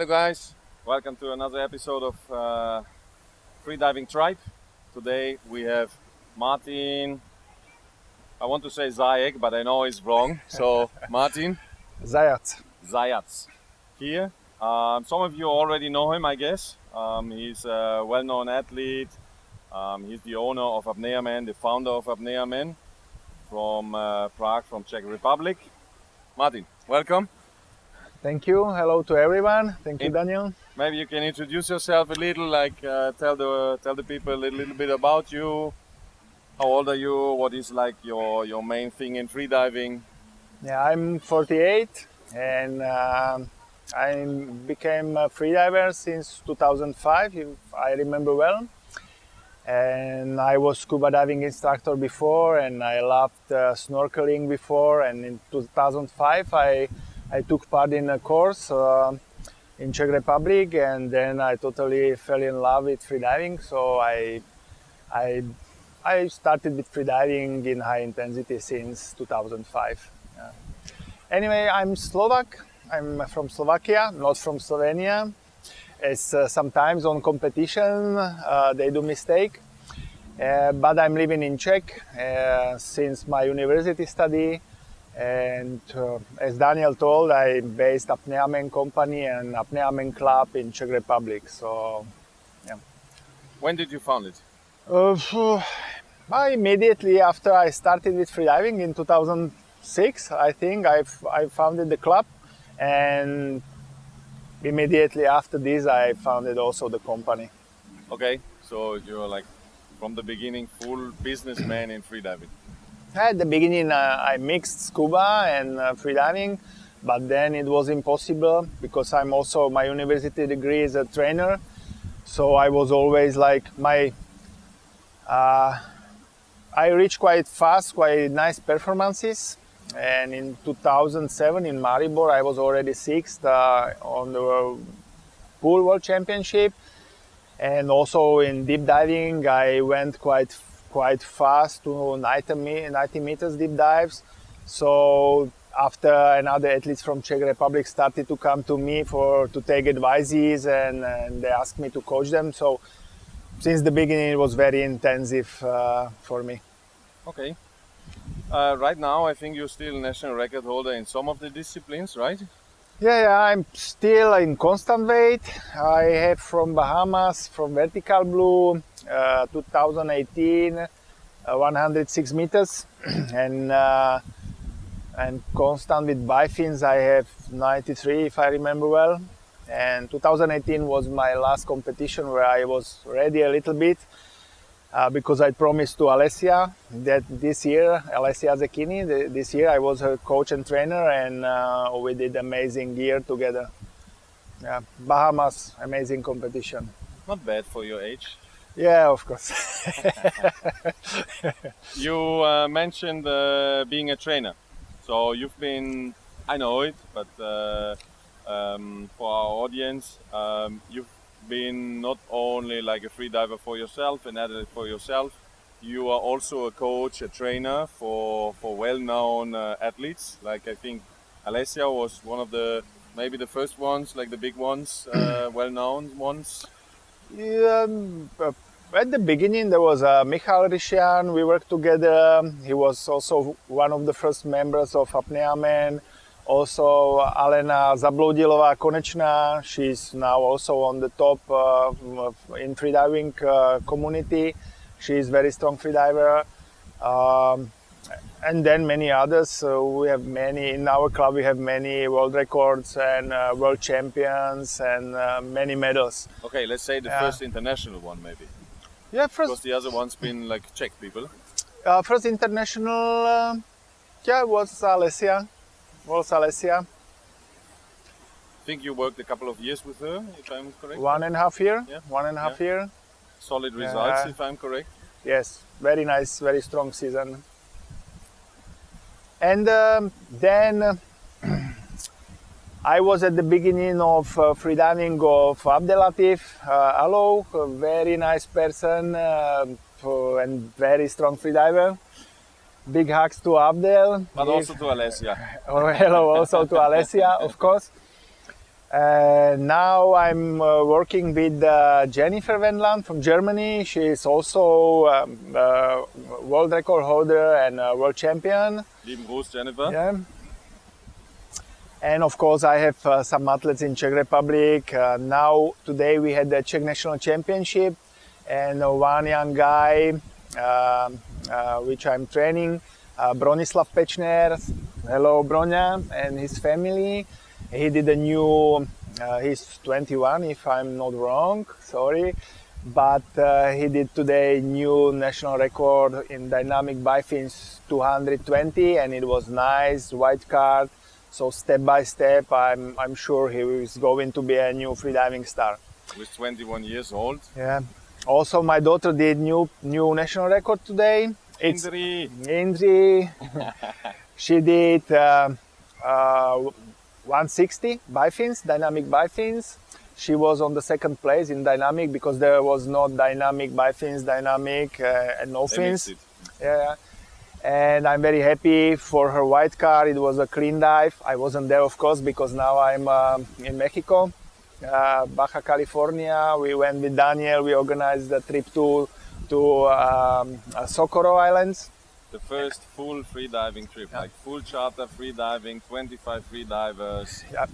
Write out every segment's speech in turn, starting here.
Hello guys, welcome to another episode of Freediving Tribe. Today we have Martin, I want to say Zajac, but I know it's wrong. So Martin Zajac. here. Some of you already know him, I guess. He's a well-known athlete. He's the owner of Apneaman, the founder of Apneaman from Prague, from Czech Republic. Martin, welcome. Thank you. Hello to everyone. Thank you, Daniel. Maybe you can introduce yourself a little, like tell the people a little bit about you. How old are you? What is like your main thing in freediving? Yeah, I'm 48 and I became a freediver since 2005, if I remember well. And I was scuba diving instructor before, and I loved snorkeling before. And in 2005, I took part in a course in Czech Republic, and then I totally fell in love with freediving. So I started with freediving in high intensity since 2005. Anyway, I'm Slovak. I'm from Slovakia, not from Slovenia. As sometimes on competition they do mistake, but I'm living in Czech since my university study. And as Daniel told, I based Apneaman company and Apneaman club in Czech Republic. So, yeah. When did you found it? Immediately after I started with freediving in 2006, I think I founded the club, and immediately after this I founded also the company. Okay, so you're like from the beginning full businessman in freediving. At the beginning I mixed scuba and freediving, but then it was impossible because I'm also, my university degree is a trainer, so I was always like I reached quite fast, quite nice performances. And in 2007 in Maribor, I was already sixth on the pool world championship. And also in deep diving, I went quite fast to 90 meters deep dives. So after another athletes from Czech Republic started to come to me to take advices, and they asked me to coach them. So since the beginning, it was very intensive for me. Okay. Right now, I think you're still national record holder in some of the disciplines, right? Yeah, I'm still in constant weight. I have from Bahamas, from vertical blue, 2018, 106 meters, and constant with bifins. I have 93, if I remember well. And 2018 was my last competition where I was ready a little bit. Because I promised to Alessia that this year, Alessia Zecchini, this year I was her coach and trainer, and we did amazing year together. Yeah, Bahamas, amazing competition. Not bad for your age. Yeah, of course. You mentioned being a trainer. So you've been, I know it, but for our audience, you've been not only like a freediver for yourself, an athlete for yourself, you are also a coach, a trainer for well-known athletes. Like I think Alessia was one of the, maybe the first ones, like the big ones, well-known ones. Yeah, at the beginning there was Michal Rishian, we worked together. He was also one of the first members of Apneaman. Also Alena Zablodilová Konečná, she's now also on the top in freediving community. She's very strong freediver. And then many others. We have many, in our club we have many world records and world champions and many medals. Okay, let's say the first international one maybe. Yeah, first. Because the other one's been like Czech people. First international, was Alessia. I think you worked a couple of years with her, if I'm correct. 1.5 year. Yeah. 1.5 year. Solid results, if I'm correct. Yes, very nice, very strong season. And then I was at the beginning of freediving of Abdelatif Alo, a very nice person and very strong freediver. Big hugs to Abdel. But also to Alessia. Hello also to Alessia, of course. Now I'm working with Jennifer Wendland from Germany. She is also world record holder and world champion. Lieben Gruß, Jennifer. Yeah. And of course, I have some athletes in Czech Republic. Now, today we had the Czech National Championship, and one young guy, which I'm training, Bronislav Pečner. Hello, Bronya, and his family. He did a new, he's 21 if I'm not wrong, sorry. But he did today new national record in dynamic bifins 220, and it was nice, white card. So step by step, I'm sure he is going to be a new freediving star. With 21 years old. Yeah. Also, my daughter did new national record today. Indri. She did 160 bifins, dynamic bifins. She was on the second place in dynamic because there was not dynamic bifins, dynamic and no fins. Yeah. And I'm very happy for her white card. It was a clean dive. I wasn't there, of course, because now I'm in Mexico, Baja California. We went with Daniel. We organized a trip to Socorro Islands. The first full freediving trip, like full charter freediving, 25 freedivers. Yeah.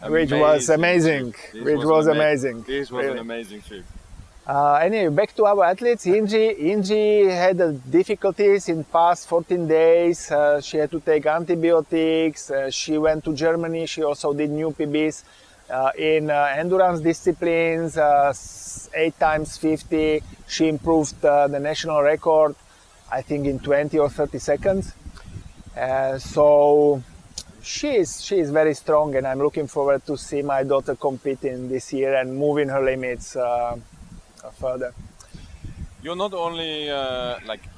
Which was amazing. This was really an amazing trip. Anyway, back to our athletes. Inji had difficulties in past 14 days. She had to take antibiotics. She went to Germany. She also did new PBs in endurance disciplines, 8 times 50. She improved the national record, I think, in 20 or 30 seconds. So she is very strong, and I'm looking forward to see my daughter competing this year and moving her limits further. You're not only like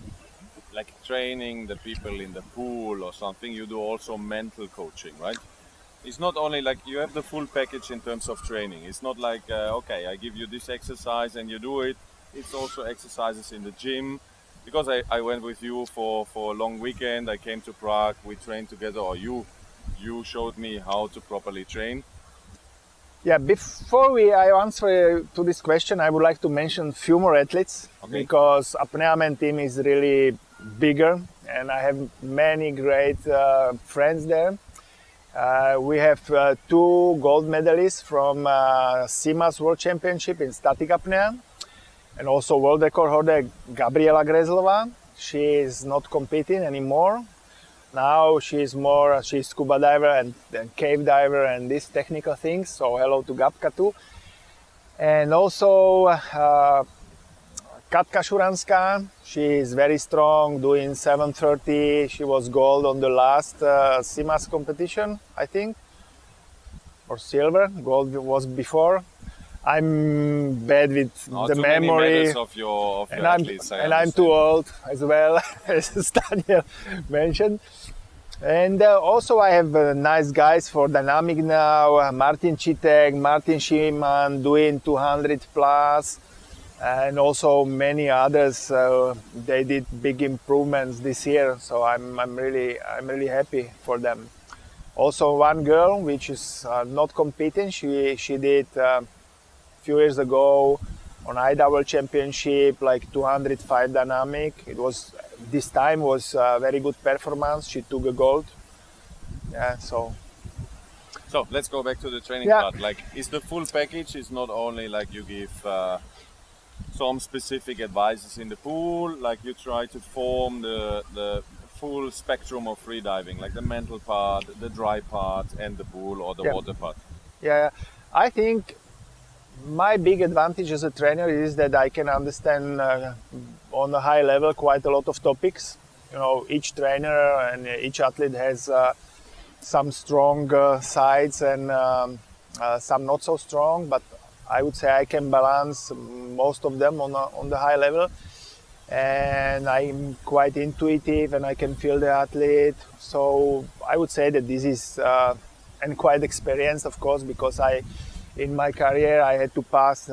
training the people in the pool or something. You do also mental coaching, right? It's not only like you have the full package in terms of training. It's not like okay, I give you this exercise and you do it. It's also exercises in the gym. Because I went with you for a long weekend. I came to Prague. We trained together, or you showed me how to properly train. Yeah, before I answer to this question, I would like to mention few more athletes, because Apneaman team is really bigger, and I have many great friends there. We have 2 gold medalists from CIMA's World Championship in static apnea, and also world record holder Gabriela Grezlova. She is not competing anymore. Now she's scuba diver and cave diver and these technical things. So hello to Gabka too. And also Katka Szuranska. She is very strong, doing 730. She was gold on the last CIMA's competition, I think, or silver. Gold was before. I'm bad with the memory, of your and athletes, I'm too old as well, as Daniel mentioned. And also I have nice guys for dynamic now. Martin Zajac, Martin Zajac doing 200 plus, and also many others. They did big improvements this year, so I'm really happy for them. Also one girl which is not competing. She did. Few years ago on IDA World Championship, like 205 dynamic. This time was a very good performance. She took a gold. Yeah, so let's go back to the training part. Like, is the full package is not only like you give some specific advices in the pool, like you try to form the full spectrum of freediving, like the mental part, the dry part, and the pool or the water part. Yeah, I think my big advantage as a trainer is that I can understand on a high level quite a lot of topics. You know, each trainer and each athlete has some strong sides and some not so strong, but I would say I can balance most of them on the high level. And I'm quite intuitive and I can feel the athlete. So I would say that this is, and quite experienced, of course, because in my career, I had to pass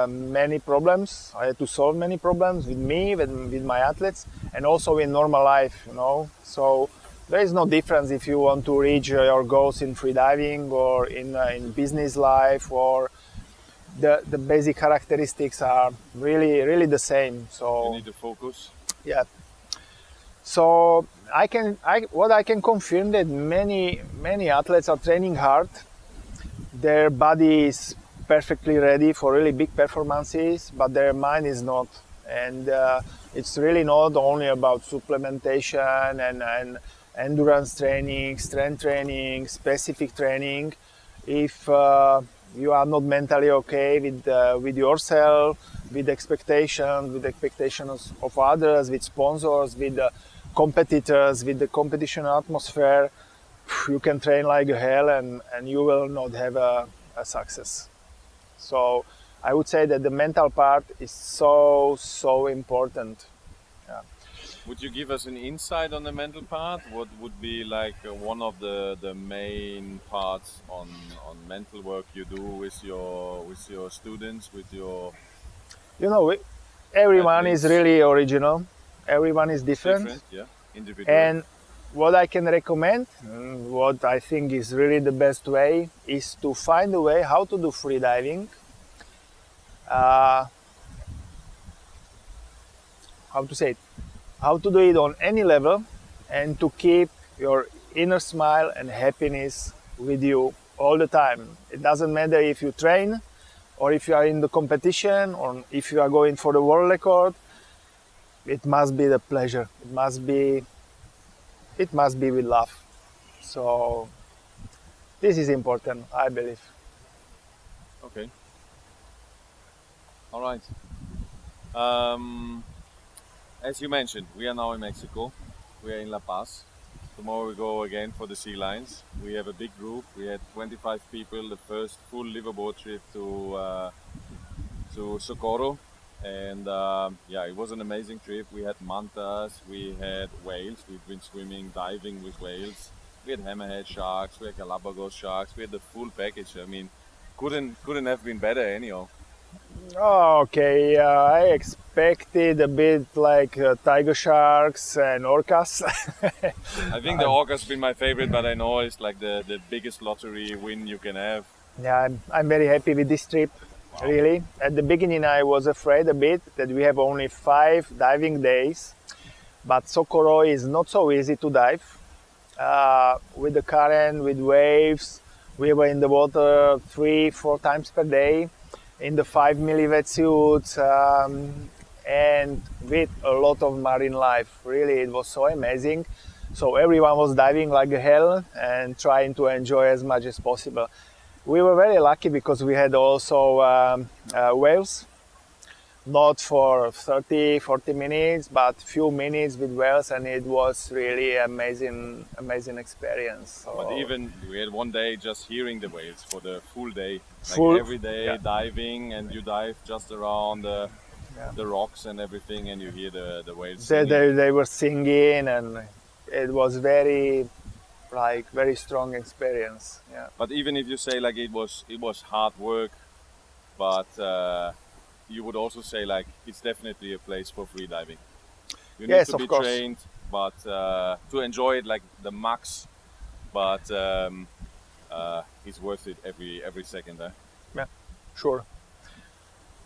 many problems. I had to solve many problems with me, with my athletes, and also in normal life, you know. So there is no difference if you want to reach your goals in freediving or in business life, or the basic characteristics are really the same. So You need to focus. yeah. So what I can confirm that many athletes are training hard. Their body is perfectly ready for really big performances, but their mind is not. And it's really not only about supplementation and endurance training, strength training, specific training. If you are not mentally okay with yourself, with expectations of others, with sponsors, with competitors, with the competition atmosphere, you can train like hell and you will not have a success. So I would say that the mental part is so important. Yeah. Would you give us an insight on the mental part? What would be like one of the main parts on mental work you do with your students, with your You know, everyone is athletes? really original. Everyone is different. Yeah, individual. And what I can recommend, what I think is really the best way, is to find a way how to do freediving. How to say it? How to do it on any level, and to keep your inner smile and happiness with you all the time. It doesn't matter if you train, or if you are in the competition, or if you are going for the world record. It must be the pleasure. It must be with love. So this is important, I believe. Okay. All right. As you mentioned, we are now in Mexico. We are in La Paz. Tomorrow we go again for the sea lions. We have a big group. We had 25 people. The first full liveaboard trip to Socorro, and yeah, it was an amazing trip. We had mantas, we had whales. We've been swimming, diving with whales. We had hammerhead sharks. We had Galapagos sharks. We had the full package. I mean, couldn't have been better anyhow. Okay, I expected a bit like tiger sharks and orcas. I think the orca's been my favorite, but I know it's like the biggest lottery win you can have. Yeah, I'm very happy with this trip. Wow. Really, at the beginning I was afraid a bit that we have only 5 diving days, but Socorro is not so easy to dive. With the current, with waves, we were in the water 3-4 times per day in the 5 milli wetsuits, and with a lot of marine life. Really, it was so amazing. So everyone was diving like hell and trying to enjoy as much as possible. We were very lucky because we had also whales, not for 30-40 minutes, but few minutes with whales, and it was really amazing experience. So, But even we had one day just hearing the whales for the full day, Full- like every day yeah. diving, and you dive just around Yeah. the rocks and everything, and you hear the whales they, singing. they were singing, and it was very strong experience. Yeah. But even if you say like it was hard work, but you would also say like it's definitely a place for freediving. You need Yes, to of be course. trained, but to enjoy it like the max. But it's worth it every second. Yeah, sure.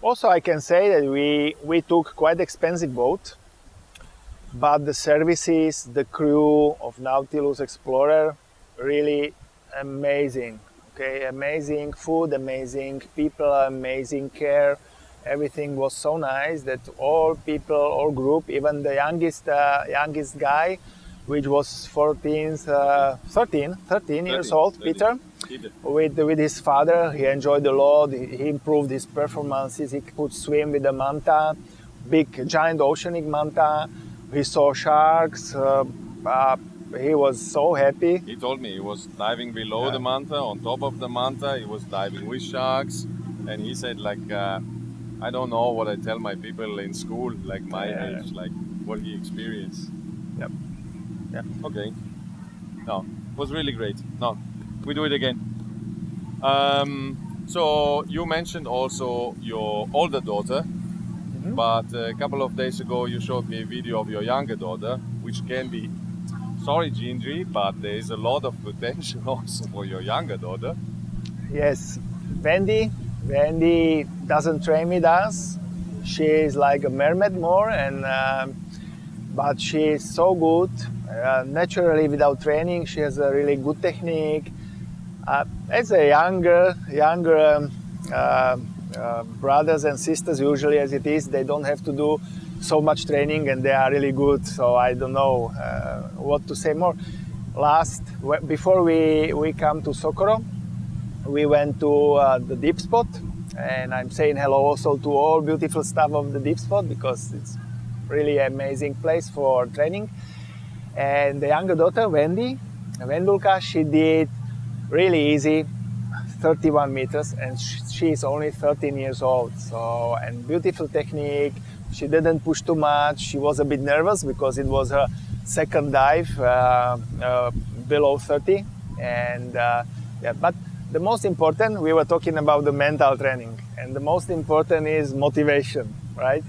Also, I can say that we took quite expensive boat, but the services, the crew of Nautilus Explorer, really amazing. Okay, amazing food, amazing people, amazing care. Everything was so nice that all people, all group, even the youngest guy, which was 13 years old, 13. Peter, with his father, he enjoyed a lot. He improved his performances. He could swim with the manta, big giant oceanic manta. He saw sharks. He was so happy. He told me he was diving below the manta, on top of the manta. He was diving with sharks, and he said like, I don't know what I tell my people in school, like my age, like what he experienced. Yep. Yeah. Okay. No, it was really great. No, we do it again. So you mentioned also your older daughter, but a couple of days ago you showed me a video of your younger daughter, which can be sorry, Gingy, but there is a lot of potential also for your younger daughter. Yes, Wendy doesn't train with us. She is like a mermaid more, and but she is so good. Naturally, without training, she has a really good technique. As a younger brothers and sisters, usually as it is, they don't have to do so much training, and they are really good. So I don't know what to say more. Before we come to Socorro, we went to the deep spot, and I'm saying hello also to all beautiful staff of the deep spot because it's really amazing place for training. And the younger daughter, Wendulka, she did really easy 31 meters, and she is only 13 years old. So, and beautiful technique. She didn't push too much. She was a bit nervous because it was her second dive below 30. And yeah, but the most important, we were talking about the mental training, and the most important is motivation, right?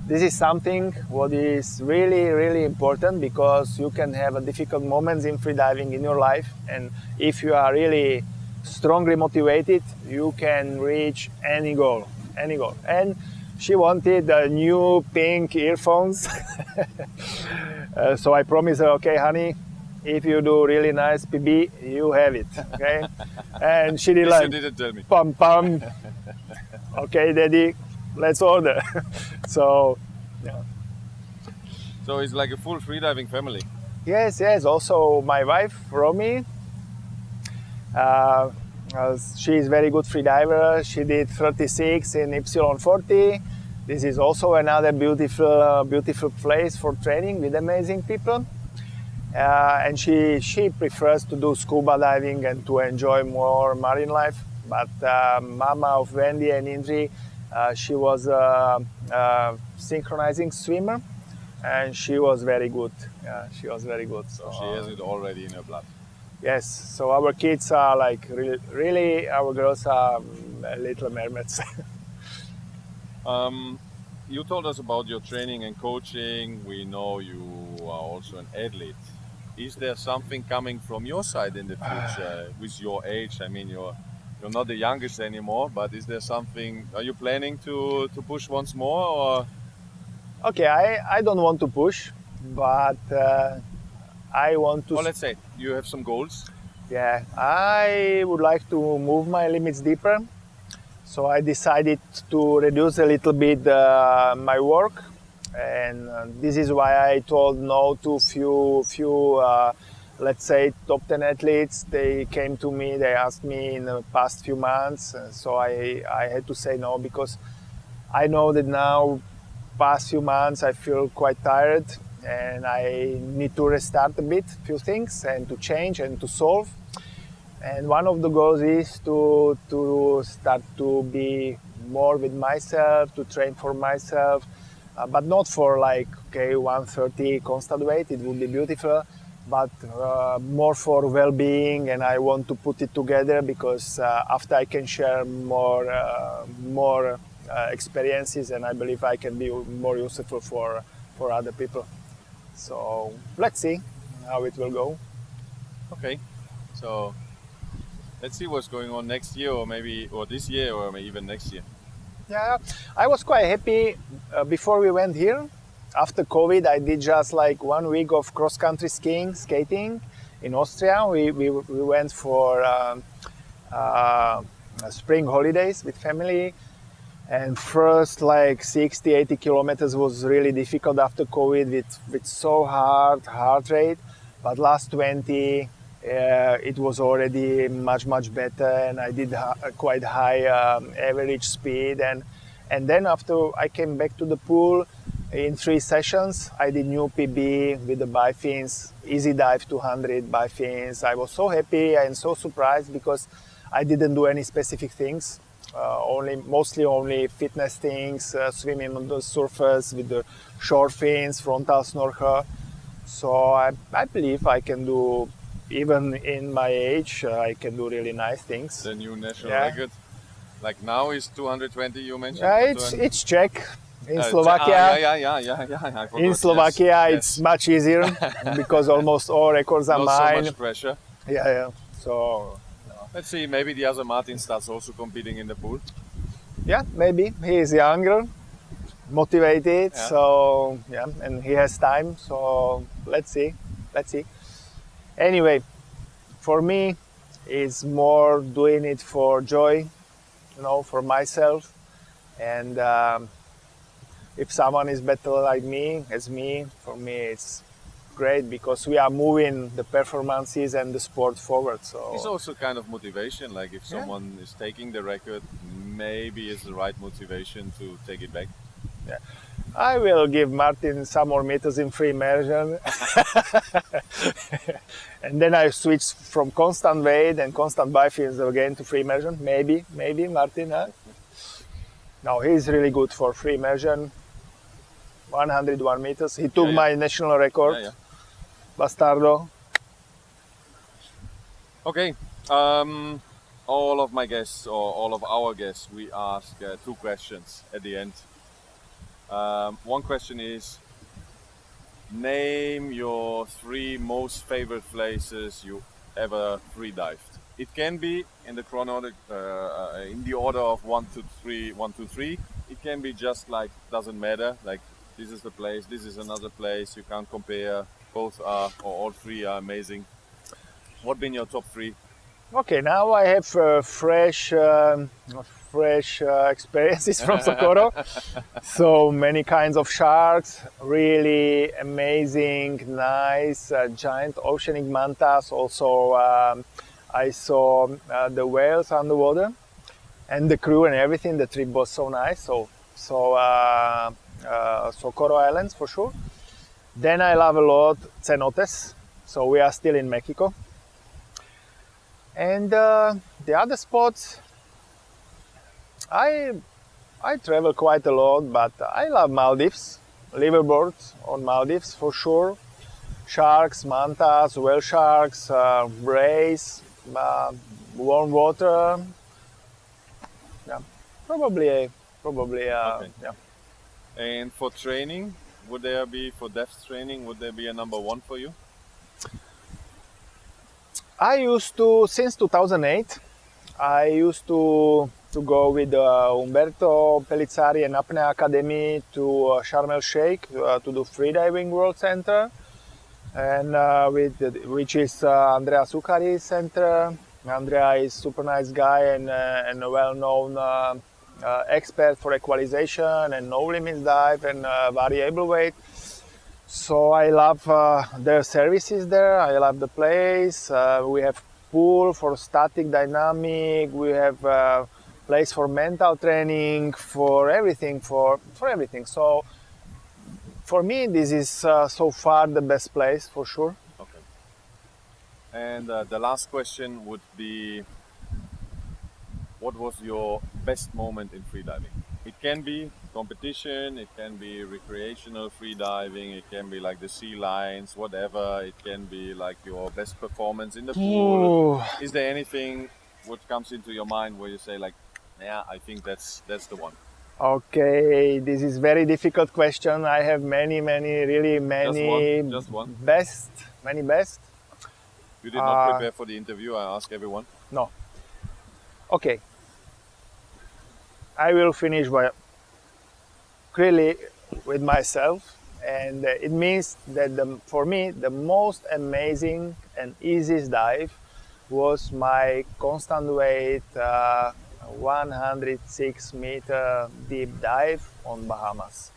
This is something what is really important because you can have a difficult moments in freediving in your life, and if you are really strongly motivated, you can reach any goal. And she wanted new pink earphones, so I promised her, okay, honey, if you do really nice PB, you have it, okay? And she did Yes, like, you didn't tell me. pum pum. Okay, daddy, let's order. So, yeah. So it's like a full freediving family. Yes. Also, my wife, Romy, she is very good freediver. She did 36 in Y40. This is also another beautiful place for training with amazing people. And she prefers to do scuba diving and to enjoy more marine life. But Mama of Wendy and Indri, she was a synchronizing swimmer, and she was very good. Yeah, she was very good. So she has it already in her blood. Yes. So our kids are like really our girls are little mermaids. You told us about your training and coaching. We know you are also an athlete. Is there something coming from your side in the future with your age? I mean, you're not the youngest anymore, but is there something? Are you planning to push once more, or? Okay, I don't want to push, but I want to. Well, let's say you have some goals. Yeah, I would like to move my limits deeper. So I decided to reduce a little bit my work, and this is why I told no to few let's say top 10 athletes. They came to me, they asked me in the past few months, so I had to say no because I know that now past few months I feel quite tired and I need to restart a bit, few things, and to change and to solve. And one of the goals is to start to be more with myself, to train for myself, but not for like, okay, 130 constant weight, it would be beautiful, but more for well-being, and I want to put it together because after I can share more experiences, and I believe I can be more useful for other people. So let's see how it will go. Okay, so let's see what's going on next year, or this year, or maybe even next year. Yeah, I was quite happy before we went here. After COVID, I did just like 1 week of cross-country skating in Austria. We went for spring holidays with family. And first like 60, 80 kilometers was really difficult after COVID with so hard heart rate. But last 20, it was already much better, and I did quite high average speed. And then after I came back to the pool, in 3 sessions, I did new PB with the bifins, easy dive 200 bifins. I was so happy and so surprised because I didn't do any specific things. Mostly only fitness things, swimming on the surface with the short fins, frontal snorkel. So I believe I can do, even in my age, I can do really nice things. The new national record, like now, is 220. You mentioned. It's Czech. In Slovakia, I forgot. in Slovakia, Yes, it's much easier because almost all records are not so mine. much pressure. Yeah. So Let's see, maybe the other Martin starts also competing in the pool. yeah, maybe he is younger, motivated. Yeah. So yeah, and he has time. So let's see. Anyway, for me, it's more doing it for joy, for myself. And if someone is better like me, as me, for me it's great because we are moving the performances and the sport forward. So It's also kind of motivation. Like if someone is taking the record, maybe it's the right motivation to take it back. yeah. I will give Martin some more meters in free immersion. And then I switch from constant weight and constant bifields again to free immersion. Maybe Martin. Huh? No, he's really good for free immersion. 101 meters. He took my national record. Bastardo. Okay. All of my guests, or all of our guests, we ask 2 questions at the end. One question is, name your 3 most favorite places you ever freedived. It can be in the in the order of 1 to 3, 1 to 3. It can be just like, doesn't matter, like this is the place, this is another place, you can't compare, both are, or all 3 are amazing. What been your top 3? Okay, now I have fresh experiences from Socorro. So many kinds of sharks, really amazing, nice, giant oceanic mantas. Also, I saw the whales underwater and the crew and everything. The trip was so nice. So Socorro Islands for sure. Then I love a lot Cenotes. So we are still in Mexico. And the other spots, I travel quite a lot, but I love Maldives, liveaboard on Maldives for sure. Sharks, mantas, whale sharks, rays, warm water. Yeah, probably. Okay. Yeah. And for training, for depth training, would there be a number 1 for you? I used to, since 2008, I used to go with Umberto Pellizzari and Apnea Academy to Sharm el Sheikh to do Freediving World Center, and which is Andrea Sucari's center. Andrea is super nice guy and a well-known expert for equalization and no limits dive and variable weight. So I love their services there. I love the place. We have pool for static dynamic. We have place for mental training, for everything, for everything. So for me, this is so far the best place for sure. Okay. And the last question would be, what was your best moment in freediving? It can be competition, it can be recreational freediving, it can be like the sea lions, whatever. It can be like your best performance in the pool. Is there anything what comes into your mind where you say like, yeah, I think that's the one? Okay, this is very difficult question. I have many, really many. Just one. Many best. You did not prepare for the interview. I ask everyone. No. Okay. I will finish by really with myself, and it means that for me the most amazing and easiest dive was my constant weight 106 meter deep dive on Bahamas.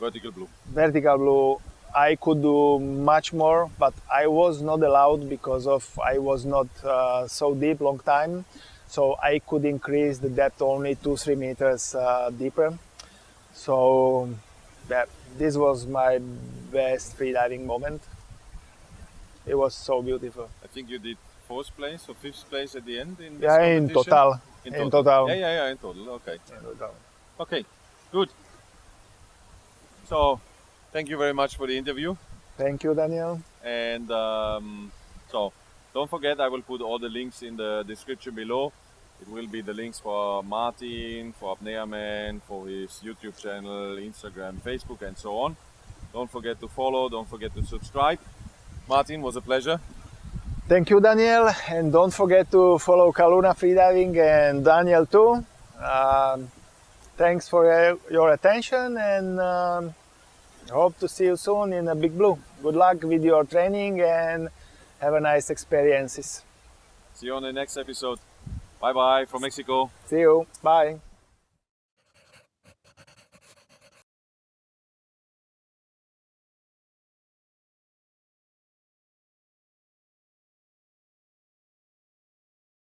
Vertical blue. Vertical blue. I could do much more, but I was not allowed because I was not so deep long time. So I could increase the depth only 2-3 meters deeper. So this was my best freediving moment. It was so beautiful. I think you did 4th place or 5th place at the end in this Yeah, competition? in total. In total. Yeah, in total. Okay. In total. Okay, good. So, thank you very much for the interview. Thank you, Daniel. And so, don't forget, I will put all the links in the description below. It will be the links for Martin, for Apneaman, for his YouTube channel, Instagram, Facebook, and so on. Don't forget to follow, don't forget to subscribe. Martin, was a pleasure. Thank you, Daniel, and don't forget to follow Kaluna Freediving and Daniel too. Thanks for your attention, and hope to see you soon in the Big Blue. Good luck with your training and have a nice experiences. See you on the next episode. Bye bye from Mexico. See you. Bye.